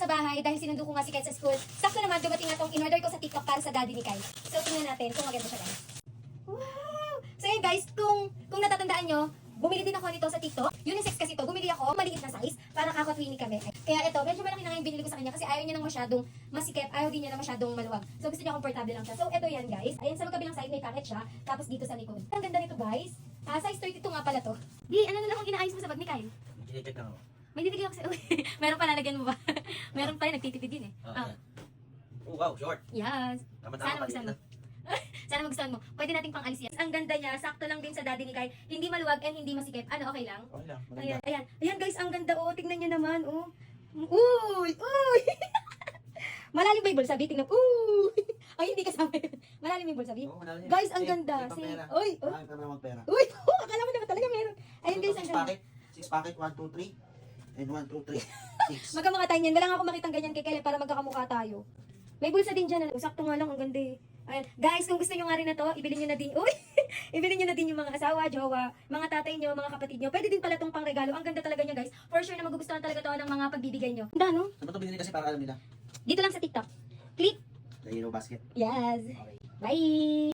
sa bahay dahil sinundo ko nga si Kyle sa school. Sakto naman, dumating nga tong in-order ko sa TikTok para sa daddy ni Kyle. So, tingnan natin kung maganda siya, guys. Wow! So, yun guys, kung natatandaan nyo, bumili din ako nito sa TikTok. Unisex kasi to. Bumili ako, maliit na size, para kakatwini kami. Kaya ito, medyo malaki na nga yung binili ko sa kanya kasi ayaw niya nang masyadong masikip, ayaw din niya na masyadong maluwag. So, gusto niya komportable lang siya. So, ito yan guys. Ayan, sa magkabilang side may pocket siya, tapos dito sa likod. Ang ganda nito guys. Size 32 nga pala to. Di, ano na lang kung inaayos mo sa bag ni Kyle? Chinecheck lang ako. May bibigyan ako sa... Meron pa, lalagyan mo ba? Meron pa, nagtitipid yun eh. Yan. Oh, wow, short. Yes. Tama-tama Sana pa magustuhan din mo. Sana magustuhan mo. Pwede nating pang alis yan. Ang ganda niya, sakto lang din sa daddy ni Kyle. Hindi maluwag and hindi masikip. Ano, okay lang? Okay lang, maganda. Ayan, ayan. Ayan guys, ang ganda oh. Tingnan niyo naman oh. Uy! Uy! Malalim ba yung bulsabi? Tingnan. Uy! Ay, hindi kasama yun. Malalim yung bulsabi. Oo, madali yan. Guys, ang Eh, ganda. may pampera. Uy! Uy! Marami ka na magpera. Uy! Akala mo naman talaga meron. Ayun guys, ang Six ganda. packet. 6 packet, 1, 2, 3. And 1, 2, 3. 6. Magkamukha tayo niyan. Wala nga ako makitang ganyan kay Kyle para magkakamukha tayo. May bulsa din dyan. Sakto nga lang, ang ganda eh. Ayan. Guys, kung gusto nyo nga rin na to, ibili nyo na din. Uy! Ibili nyo na din yung mga asawa, jowa, mga tatay nyo, mga kapatid nyo. Pwede din pala tong pang regalo. Ang ganda talaga nyo guys. For sure na magugustuhan talaga to ng mga pagbibigay nyo. Ganda no? Saan ba ito binili kasi para alam nila? Dito lang sa TikTok. Click. Sa Hero Basket. Yes. Okay. Bye!